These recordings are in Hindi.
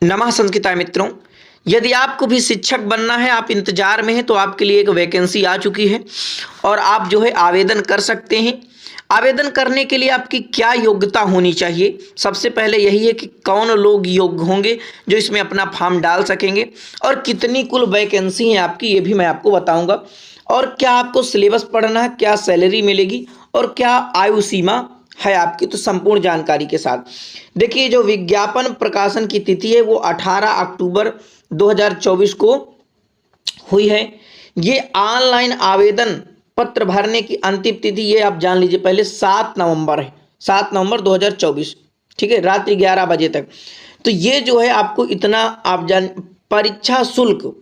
नमः संस्कृताय मित्रों, यदि आपको भी शिक्षक बनना है, आप इंतजार में हैं, तो आपके लिए एक वैकेंसी आ चुकी है और आप जो है आवेदन कर सकते हैं। आवेदन करने के लिए आपकी क्या योग्यता होनी चाहिए? सबसे पहले यही है कि कौन लोग योग्य होंगे जो इसमें अपना फॉर्म डाल सकेंगे और कितनी कुल वैकेंसी है आपकी, ये भी मैं आपको बताऊंगा। और क्या आपको सिलेबस पढ़ना है, क्या सैलरी मिलेगी और क्या आयु सीमा है आपकी, तो संपूर्ण जानकारी के साथ देखिए। जो विज्ञापन प्रकाशन की तिथि है वो 18 अक्टूबर 2024 को हुई है। ये ऑनलाइन आवेदन पत्र भरने की अंतिम तिथि ये आप जान लीजिए पहले 7 नवंबर है, 7 नवंबर 2024, ठीक है, रात्रि 11 बजे तक। तो ये जो है आपको इतना आप जान, परीक्षा शुल्क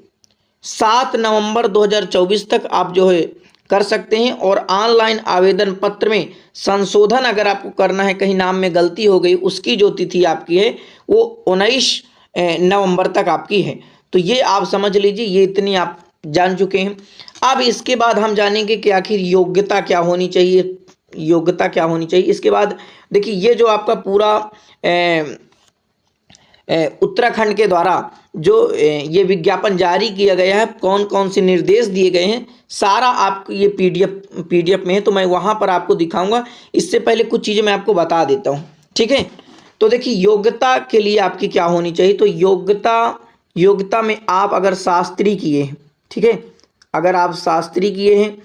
7 नवंबर 2024 तक आप जो है कर सकते हैं। और ऑनलाइन आवेदन पत्र में संशोधन अगर आपको करना है, कहीं नाम में गलती हो गई, उसकी जो तिथि आपकी है वो 19 नवंबर तक आपकी है। तो ये आप समझ लीजिए, ये इतनी आप जान चुके हैं। अब इसके बाद हम जानेंगे कि आखिर योग्यता क्या होनी चाहिए, योग्यता क्या होनी चाहिए। इसके बाद देखिए, ये जो आपका पूरा उत्तराखंड के द्वारा जो ये विज्ञापन जारी किया गया है, कौन कौन से निर्देश दिए गए हैं, सारा आपको ये पीडीएफ में है, तो मैं वहाँ पर आपको दिखाऊंगा। इससे पहले कुछ चीज़ें मैं आपको बता देता हूँ, ठीक है। तो देखिए, योग्यता के लिए आपकी क्या होनी चाहिए, तो योग्यता में आप अगर शास्त्री किए हैं, ठीक है, अगर आप शास्त्री किए हैं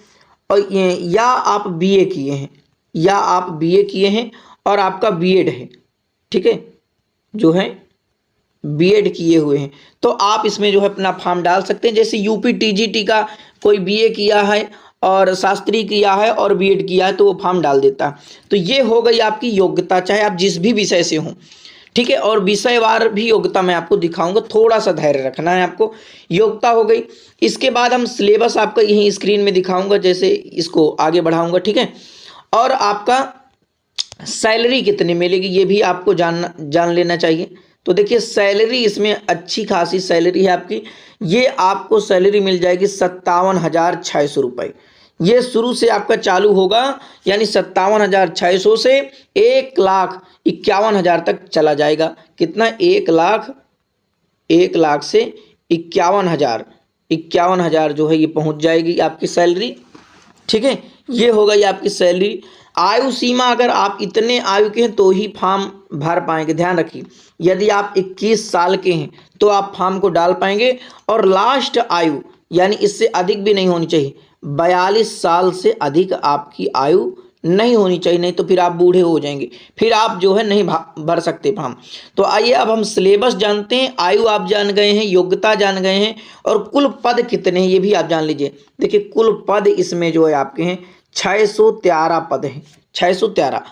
और या आप बीए किए हैं, या आप बीए किए हैं और आपका बीएड है, ठीक है, जो है बीएड किए हुए हैं, तो आप इसमें जो है अपना फॉर्म डाल सकते हैं। जैसे यूपी टीजीटी का कोई बीए किया है और शास्त्री किया है और बीएड किया है, तो वो फॉर्म डाल देता है। तो ये हो गई आपकी योग्यता, चाहे आप जिस भी विषय से हों, ठीक है। और विषयवार भी योग्यता मैं आपको दिखाऊंगा, थोड़ा सा धैर्य रखना है आपको। योग्यता हो गई। इसके बाद हम सिलेबस आपका यहीं स्क्रीन में दिखाऊंगा, जैसे इसको आगे बढ़ाऊंगा, ठीक है। और आपका सैलरी कितनी मिलेगी ये भी आपको जान लेना चाहिए। तो देखिए, सैलरी इसमें अच्छी खासी सैलरी है आपकी। ये आपको सैलरी मिल जाएगी 57,600 रुपये। ये शुरू से आपका चालू होगा, यानी 57,600 से 1,51,000 तक चला जाएगा। कितना? 1,00,000 से 51,000 जो है ये पहुंच जाएगी आपकी सैलरी, ठीक है। ये हो गई आपकी सैलरी। आयु सीमा, अगर आप इतने आयु के हैं तो ही फॉर्म भर पाएंगे। ध्यान रखिए, यदि आप 21 साल के हैं तो आप फॉर्म को डाल पाएंगे। और लास्ट आयु, यानी इससे अधिक भी नहीं होनी चाहिए, 42 साल से अधिक आपकी आयु नहीं होनी चाहिए, नहीं तो फिर आप बूढ़े हो जाएंगे, फिर आप जो है नहीं भर सकते फॉर्म। तो आइए अब हम सिलेबस जानते हैं। आयु आप जान गए हैं, योग्यता जान गए हैं, और कुल पद कितने हैं ये भी आप जान लीजिए। देखिए, कुल पद इसमें जो है आपके हैं 613 पद हैं, 613।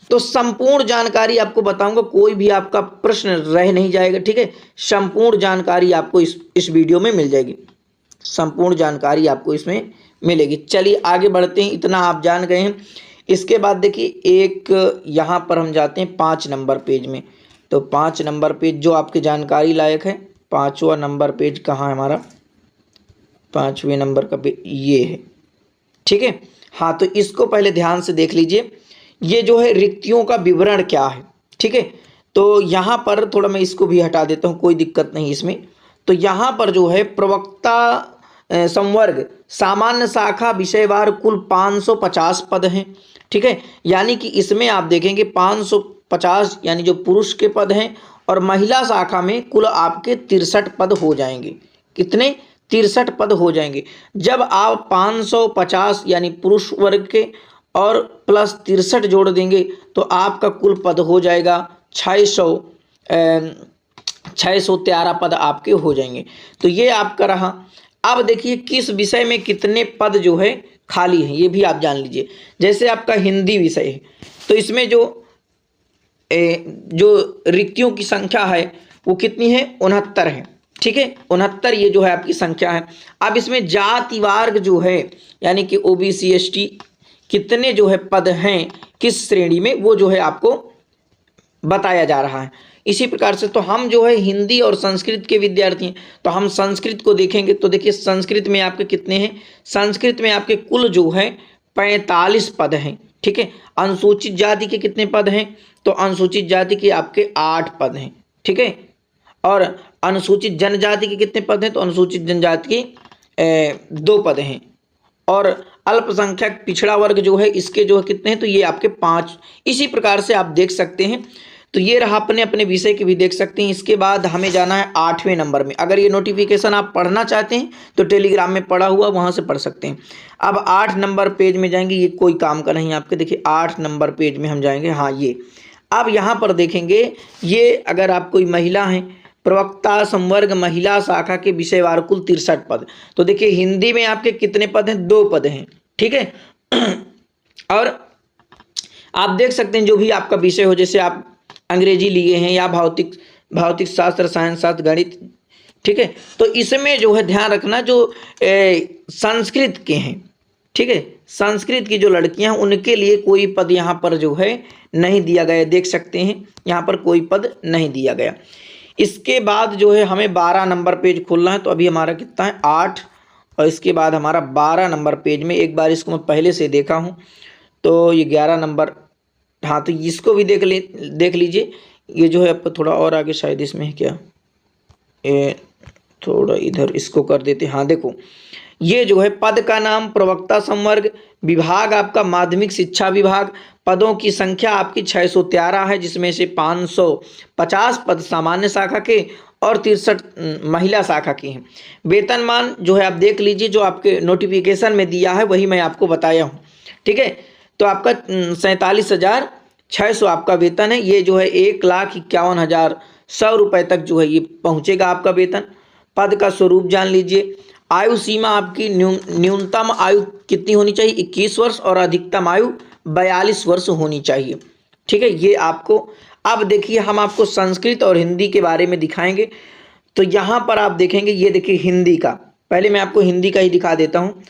तो संपूर्ण जानकारी आपको बताऊंगा, कोई भी आपका प्रश्न रह नहीं जाएगा, ठीक है। संपूर्ण जानकारी आपको इस वीडियो में मिल जाएगी, संपूर्ण जानकारी आपको इसमें मिलेगी। चलिए आगे बढ़ते हैं, इतना आप जान गए हैं। इसके बाद देखिए, एक यहाँ पर हम जाते हैं 5 नंबर पेज में। तो 5 नंबर पेज जो आपकी जानकारी लायक है, 5वां नंबर पेज कहाँ है हमारा? 5वें नंबर का पेज ये है, ठीक है। हाँ, तो इसको पहले ध्यान से देख लीजिए। ये जो है रिक्तियों का विवरण क्या है, ठीक है। तो यहाँ पर थोड़ा मैं इसको भी हटा देता हूँ, कोई दिक्कत नहीं इसमें। तो यहाँ पर जो है प्रवक्ता संवर्ग सामान्य शाखा विषयवार कुल 550 पद हैं, ठीक है। यानी कि इसमें आप देखेंगे 550 यानी जो पुरुष के पद हैं, और महिला शाखा में कुल आपके 63 पद हो जाएंगे। कितने? 63 पद हो जाएंगे। जब आप 550 यानी पुरुष वर्ग के और प्लस 63 जोड़ देंगे तो आपका कुल पद हो जाएगा 613 पद आपके हो जाएंगे। तो ये आपका रहा। अब देखिए, किस विषय में कितने पद जो है खाली हैं ये भी आप जान लीजिए। जैसे आपका हिंदी विषय है, तो इसमें जो रिक्तियों की संख्या है वो कितनी है? 69 है, ठीक है। 69 ये जो है आपकी संख्या है। अब इसमें जाति वर्ग जो है, यानी कि ओबीसी एसटी कितने जो है पद हैं किस श्रेणी में, वो जो है आपको बताया जा रहा है। इसी प्रकार से तो हम जो है हिंदी और संस्कृत के विद्यार्थी हैं, तो हम संस्कृत को देखेंगे। तो देखिए, संस्कृत में आपके कितने हैं? संस्कृत में आपके कुल जो है 45 पद हैं, ठीक है। अनुसूचित जाति के कितने पद हैं? तो अनुसूचित जाति के आपके 8 पद हैं, ठीक है। और अनुसूचित जनजाति के कितने पद हैं? तो अनुसूचित जनजाति के 2 पद हैं। और अल्पसंख्यक पिछड़ा वर्ग जो है इसके जो है कितने हैं? तो ये आपके 5। इसी प्रकार से आप देख सकते हैं। तो ये रहा अपने अपने विषय के भी देख सकते हैं। इसके बाद हमें जाना है 8वें नंबर में। अगर ये नोटिफिकेशन आप पढ़ना चाहते हैं तो टेलीग्राम में पढ़ा हुआ वहाँ से पढ़ सकते हैं। अब 8 नंबर पेज में जाएंगे, ये कोई काम का नहीं आपके। देखिए 8 नंबर पेज में हम जाएंगे। हाँ ये अब यहाँ पर देखेंगे, ये अगर आप कोई महिला हैं, प्रवक्ता संवर्ग महिला शाखा के विषयवार कुल 63 पद। तो देखिए हिंदी में आपके कितने पद हैं? 2 पद हैं। ठीक है। और आप देख सकते हैं जो भी आपका विषय हो, जैसे आप अंग्रेजी लिए हैं या भौतिक शास्त्र, रसायन शास्त्र, गणित, ठीक है, तो इसमें जो है ध्यान रखना जो संस्कृत के हैं, ठीक है, संस्कृत की जो लड़कियां हैं उनके लिए कोई पद यहाँ पर जो है नहीं दिया गया। देख सकते हैं यहाँ पर कोई पद नहीं दिया गया। इसके बाद जो है हमें 12 नंबर पेज खोलना है। तो अभी हमारा कितना है? 8। और इसके बाद हमारा 12 नंबर पेज में, एक बार इसको मैं पहले से देखा हूँ तो ये 11 नंबर, हाँ तो इसको भी देख लीजिए। ये जो है आपको थोड़ा और आगे शायद इसमें है क्या, थोड़ा इधर इसको कर देते। हाँ देखो ये जो है पद का नाम प्रवक्ता संवर्ग, विभाग आपका माध्यमिक शिक्षा विभाग, पदों की संख्या आपकी 613 है, जिसमें से 550 पद सामान्य शाखा के और 63 महिला शाखा की हैं। वेतनमान जो है आप देख लीजिए, जो आपके नोटिफिकेशन में दिया है वही मैं आपको बताया हूँ। ठीक है, तो आपका 47,600 आपका वेतन है। ये जो है 1,51,100 रुपये तक जो है ये पहुँचेगा आपका वेतन। पद का स्वरूप जान लीजिए। आयु सीमा आपकी न्यूनतम आयु कितनी होनी चाहिए? 21 वर्ष और अधिकतम आयु 42 वर्ष होनी चाहिए। ठीक है, ये आपको। अब देखिए हम आपको संस्कृत और हिंदी के बारे में दिखाएंगे। तो यहाँ पर आप देखेंगे, ये देखिए हिंदी का, पहले मैं आपको हिंदी का ही दिखा देता हूँ।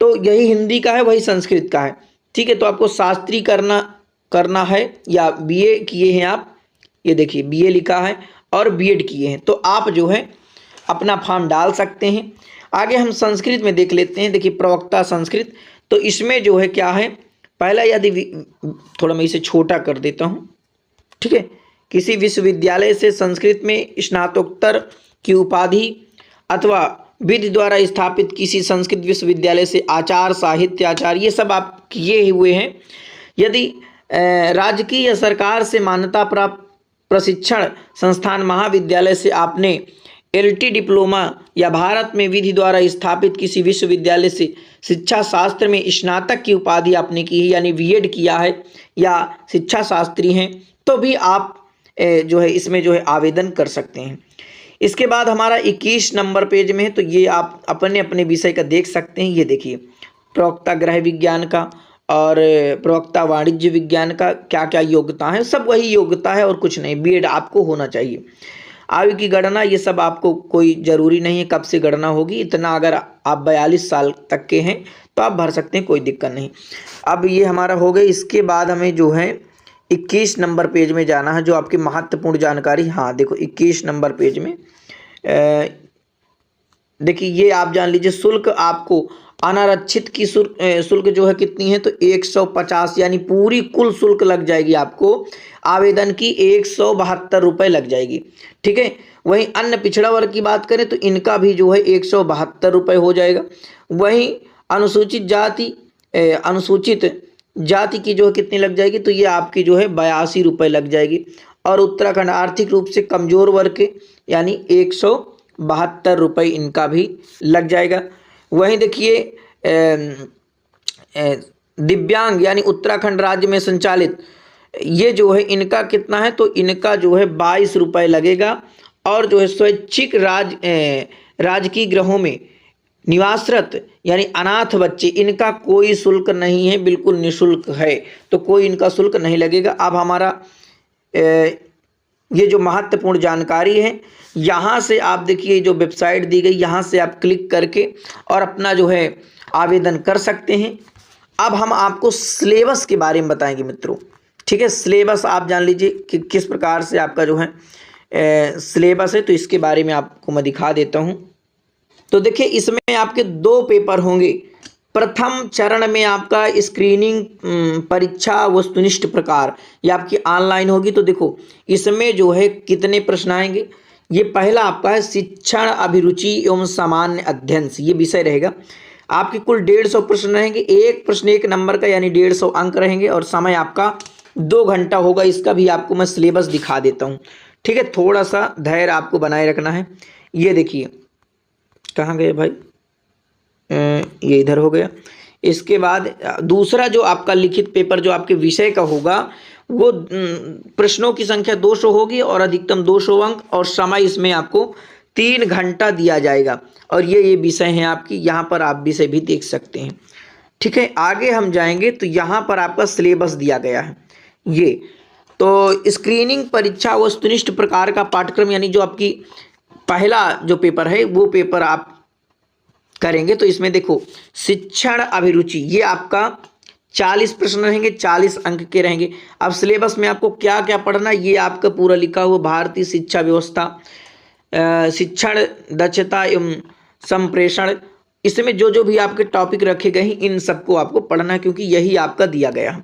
तो यही हिंदी का है, वही संस्कृत का है। ठीक है, तो आपको शास्त्री करना है या बीए किए हैं आप, ये देखिए बीए लिखा है और बीएड किए हैं, तो आप जो है अपना फॉर्म डाल सकते हैं। आगे हम संस्कृत में देख लेते हैं। देखिए प्रवक्ता संस्कृत, तो इसमें जो है क्या है, पहला यदि थोड़ा मैं इसे छोटा कर देता हूँ। ठीक है, किसी विश्वविद्यालय से संस्कृत में स्नातकोत्तर की उपाधि अथवा विधि द्वारा स्थापित किसी संस्कृत विश्वविद्यालय से आचार्य, साहित्य आचार्य, ये सब आप किए हुए हैं। यदि राजकीय या सरकार से मान्यता प्राप्त प्रशिक्षण संस्थान महाविद्यालय से आपने LT डिप्लोमा या भारत में विधि द्वारा स्थापित किसी विश्वविद्यालय से शिक्षा शास्त्र में स्नातक की उपाधि आपने की है, यानी बीएड किया है या शिक्षा शास्त्री हैं, तो भी आप जो है इसमें जो है आवेदन कर सकते हैं। इसके बाद हमारा 21 नंबर पेज में है, तो ये आप अपने अपने विषय का देख सकते हैं। ये देखिए प्रवक्ता गृह विज्ञान का और प्रवक्ता वाणिज्य विज्ञान का क्या क्या योग्यता है, सब वही योग्यता है और कुछ नहीं। बीएड आपको होना चाहिए। आयु की गणना ये सब आपको कोई ज़रूरी नहीं है कब से गणना होगी, इतना अगर आप 42 साल तक के हैं तो आप भर सकते हैं, कोई दिक्कत नहीं। अब ये हमारा हो गया। इसके बाद हमें जो है 21 नंबर पेज में जाना है, जो आपकी महत्वपूर्ण जानकारी। हाँ देखो 21 नंबर पेज में देखिए ये आप जान लीजिए, शुल्क आपको अनारक्षित की शुल्क जो है कितनी है, तो 150, यानी पूरी कुल शुल्क लग जाएगी आपको आवेदन की 172 रुपये लग जाएगी। ठीक है, वहीं अन्य पिछड़ा वर्ग की बात करें तो इनका भी जो है 172 रुपये हो जाएगा। वहीं अनुसूचित जाति की जो है कितनी लग जाएगी, तो ये आपकी जो है 82 रुपये लग जाएगी। और उत्तराखंड आर्थिक रूप से कमजोर वर्ग के यानी 172 रुपये इनका भी लग जाएगा। वहीं देखिए दिव्यांग यानी उत्तराखंड राज्य में संचालित, ये जो है इनका कितना है, तो इनका जो है 22 रुपये लगेगा। और जो है स्वैच्छिक राजकीय गृहों में निवासरत यानी अनाथ बच्चे, इनका कोई शुल्क नहीं है, बिल्कुल निःशुल्क है, तो कोई इनका शुल्क नहीं लगेगा। अब हमारा ये जो महत्वपूर्ण जानकारी है, यहाँ से आप देखिए जो वेबसाइट दी गई, यहाँ से आप क्लिक करके और अपना जो है आवेदन कर सकते हैं। अब हम आपको सिलेबस के बारे में बताएंगे मित्रों। ठीक है, सिलेबस आप जान लीजिए कि किस प्रकार से आपका जो है सिलेबस है, तो इसके बारे में आपको मैं दिखा देता हूँ। तो देखिए इसमें आपके 2 पेपर होंगे। प्रथम चरण में आपका स्क्रीनिंग परीक्षा वस्तुनिष्ठ प्रकार, ये आपकी ऑनलाइन होगी। तो देखो इसमें जो है कितने प्रश्न आएंगे, ये पहला आपका है शिक्षण अभिरुचि एवं सामान्य अध्ययन से, ये विषय रहेगा। आपके कुल 150 प्रश्न रहेंगे, एक प्रश्न 1 नंबर का यानी 150 अंक रहेंगे और समय आपका 2 घंटा होगा। इसका भी आपको मैं सिलेबस दिखा देता हूँ, ठीक है। थोड़ा सा धैर्य आपको बनाए रखना है। ये देखिए कहाँ गए भाई, ये इधर हो गया। इसके बाद दूसरा जो आपका लिखित पेपर जो आपके विषय का होगा वो प्रश्नों की संख्या 200 होगी और अधिकतम 200 अंक, और समय इसमें आपको 3 घंटा दिया जाएगा। और ये विषय हैं आपकी, यहाँ पर आप विषय भी देख सकते हैं, ठीक है। आगे हम जाएंगे तो यहाँ पर आपका सिलेबस दिया गया है। ये तो स्क्रीनिंग परीक्षा वस्तुनिष्ठ प्रकार का पाठ्यक्रम, यानी जो आपकी पहला जो पेपर है वो पेपर आप करेंगे। तो इसमें देखो शिक्षण अभिरुचि, ये आपका 40 प्रश्न रहेंगे, 40 अंक के रहेंगे। अब सिलेबस में आपको क्या क्या पढ़ना ये आपका पूरा लिखा हुआ, भारतीय शिक्षा व्यवस्था, शिक्षण दक्षता एवं संप्रेषण, इसमें जो जो भी आपके टॉपिक रखे गए हैं इन सबको आपको पढ़ना है, क्योंकि यही आपका दिया गया है।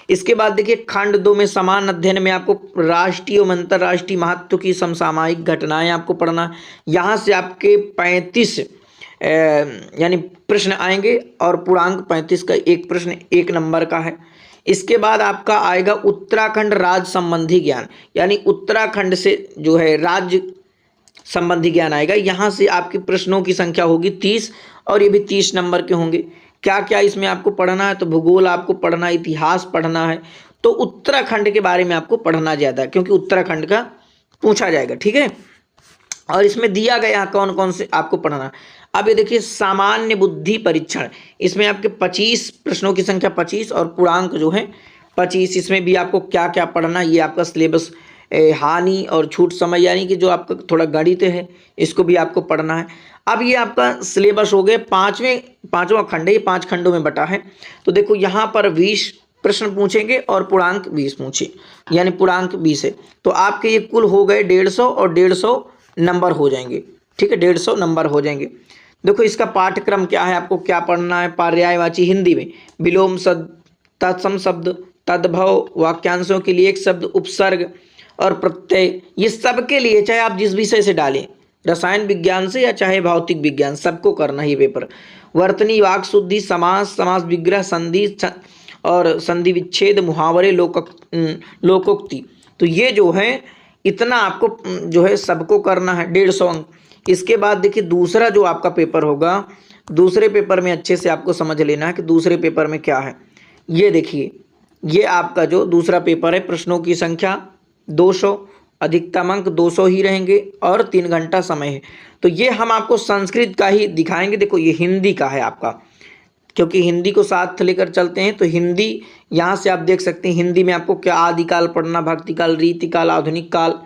इसके बाद देखिए खंड 2 में समान अध्ययन में आपको राष्ट्रीय एवं अंतर्राष्ट्रीय महत्व की समसामयिक घटनाएं आपको पढ़ना है। यहाँ से आपके 35 यानी प्रश्न आएंगे और पूर्णांक 35 का एक प्रश्न 1 नंबर का है। इसके बाद आपका आएगा उत्तराखंड राज्य संबंधी ज्ञान, यानी उत्तराखंड से जो है राज्य संबंधी ज्ञान आएगा। यहाँ से आपके प्रश्नों की संख्या होगी 30 और ये भी 30 नंबर के होंगे। क्या क्या इसमें आपको पढ़ना है, तो भूगोल आपको पढ़ना है, इतिहास पढ़ना है, तो उत्तराखंड के बारे में आपको पढ़ना ज़्यादा है क्योंकि उत्तराखंड का पूछा जाएगा, ठीक है। और इसमें दिया गया कौन कौन से आपको पढ़ना। अब ये देखिए सामान्य बुद्धि परीक्षण, इसमें आपके 25 प्रश्नों की संख्या 25 और पूर्णांक जो है 25। इसमें भी आपको क्या क्या पढ़ना, ये आपका सिलेबस। हानि और छूट समय, यानी कि जो आपका थोड़ा गणित है इसको भी आपको पढ़ना है। अब ये आपका सिलेबस हो गए, पाँचवां खंड है, ये 5 खंडों में बटा है। तो देखो यहाँ पर 20 प्रश्न पूछेंगे और पूर्णांक 20 पूछे, यानी पूर्णांक 20 है। तो आपके ये कुल हो गए 150 और 150 नंबर हो जाएंगे, ठीक है, 150 नंबर हो जाएंगे। देखो इसका पाठ्यक्रम क्या है, आपको क्या पढ़ना है। पर्यायवाची हिंदी में विलोम शब्द, तत्सम शब्द, तद्भव, वाक्यांशों के लिए एक शब्द, उपसर्ग और प्रत्यय, ये सबके लिए, चाहे आप जिस विषय से डालें, रसायन विज्ञान से या चाहे भौतिक विज्ञान, सबको करना है ये पेपर। वर्तनी, वाक शुद्धि, समास, समास विग्रह, संधि और संधि विच्छेद, मुहावरे, लोकोक्ति, तो ये जो है इतना आपको जो है सबको करना है, 150 अंक। इसके बाद देखिए दूसरा जो आपका पेपर होगा, दूसरे पेपर में अच्छे से आपको समझ लेना है कि दूसरे पेपर में क्या है। ये देखिए ये आपका जो दूसरा पेपर है, प्रश्नों की संख्या 200, अधिकतम अंक 200 ही रहेंगे और 3 घंटा समय है। तो ये हम आपको संस्कृत का ही दिखाएंगे। देखो ये हिंदी का है आपका, क्योंकि हिंदी को साथ लेकर चलते हैं। तो हिंदी यहाँ से आप देख सकते हैं, हिंदी में आपको क्या आदिकाल पढ़ना, भक्तिकाल, रीतिकाल, आधुनिक काल,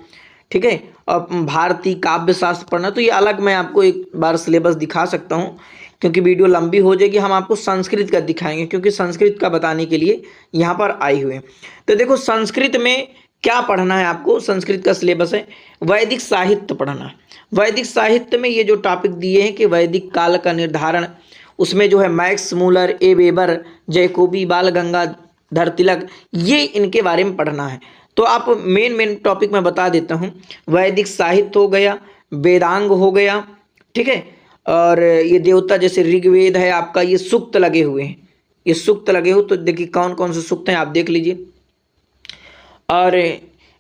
ठीक है, और भारतीय काव्य शास्त्र पढ़ना। तो ये अलग मैं आपको एक बार सिलेबस दिखा सकता हूँ, क्योंकि वीडियो लंबी हो जाएगी। हम आपको संस्कृत का दिखाएंगे, क्योंकि संस्कृत का बताने के लिए यहाँ पर आए हुए हैं। तो देखो संस्कृत में क्या पढ़ना है आपको, संस्कृत का सिलेबस है वैदिक साहित्य पढ़ना है। वैदिक साहित्य में ये जो टॉपिक दिए हैं कि वैदिक काल का निर्धारण, उसमें जो है मैक्स मूलर, ए वेबर, जैकोबी, बाल गंगाधर तिलक, ये इनके बारे में पढ़ना है। तो आप मेन टॉपिक मैं बता देता हूँ। वैदिक साहित्य हो गया, वेदांग हो गया, ठीक है, और ये देवता जैसे ऋग्वेद है आपका, ये सूक्त लगे हुए हैं, ये सूक्त लगे हुए। तो देखिए कौन कौन से सूक्त हैं आप देख लीजिए। और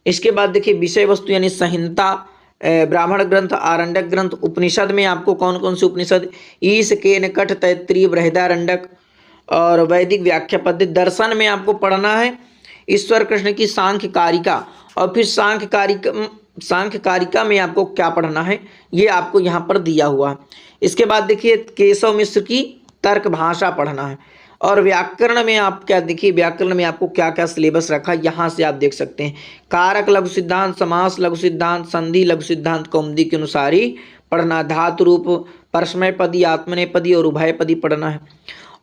इसके बाद देखिए विषय वस्तु यानी संहिता, ब्राह्मण ग्रंथ, आरण्यक ग्रंथ, उपनिषद में आपको कौन कौन से उपनिषद, ईश, केन, कठ, तैत्तिरीय, बृहदारण्यक और वैदिक व्याख्या पद्धति। दर्शन में आपको पढ़ना है ईश्वर कृष्ण की सांख्य कारिका, और फिर सांख्य कारिका में आपको क्या पढ़ना है ये आपको यहाँ पर दिया हुआ है। इसके बाद देखिए केशव मिश्र की तर्क भाषा पढ़ना है। और व्याकरण में आप क्या देखिए, व्याकरण में आपको क्या क्या सिलेबस रखा यहाँ से आप देख सकते हैं। कारक लघु सिद्धांत, समास लघु सिद्धांत, संधि लघु सिद्धांत कौमुदी के अनुसार ही पढ़ना। धातु रूप, परस्मैपदी, आत्मनेपदी और उभयपदी पढ़ना है।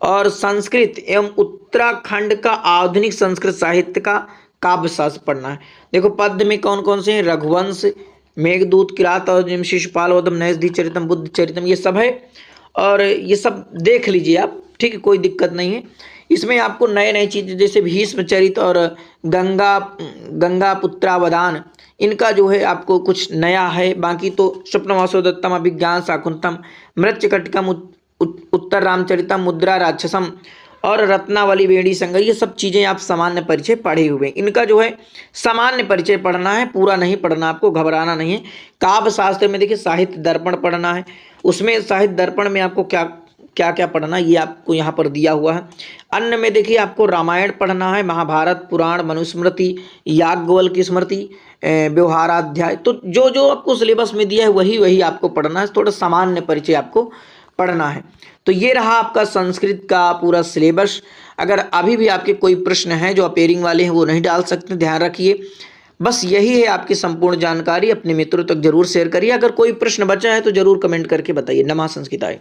और संस्कृत एवं उत्तराखंड का आधुनिक संस्कृत साहित्य का काव्य शास्त्र पढ़ना है। देखो पद्य में कौन कौन से हैं, रघुवंश, मेघदूत, किरात और शिशुपाल वधम, नैषधि चरितम, बुद्ध चरितम, ये सब है। और ये सब देख लीजिए आप, ठीक है, कोई दिक्कत नहीं है। इसमें आपको नए नए चीज़ें जैसे भीष्म चरित और गंगा पुत्रावदान, इनका जो है आपको कुछ नया है। बाकी तो स्वप्नवासो दत्तम, अभिज्ञान शाकुंतम, मृच्छकटिकम, उत्तर रामचरितम, मुद्रा राक्षसम और रत्नावली वेणी संग, ये सब चीज़ें आप सामान्य परिचय पढ़े हुए हैं। इनका जो है सामान्य परिचय पढ़ना है, पूरा नहीं पढ़ना, आपको घबराना नहीं है। काव्य शास्त्र में देखिए साहित्य दर्पण पढ़ना है, उसमें साहित्य दर्पण में आपको क्या क्या क्या पढ़ना ये आपको यहाँ पर दिया हुआ है। अन्य में देखिए आपको रामायण पढ़ना है, महाभारत, पुराण, मनुस्मृति, याज्ञवल्क्य की स्मृति, व्यवहाराध्याय। तो जो जो आपको सिलेबस में दिया है वही वही आपको पढ़ना है, थोड़ा सामान्य परिचय आपको पढ़ना है। तो ये रहा आपका संस्कृत का पूरा सिलेबस। अगर अभी भी आपके कोई प्रश्न हैं जो अपेयरिंग वाले हैं वो नहीं डाल सकते, ध्यान रखिए। बस यही है आपकी संपूर्ण जानकारी, अपने मित्रों तक जरूर शेयर करिए। अगर कोई प्रश्न बचा है तो जरूर कमेंट करके बताइए। नमः संस्कृताय।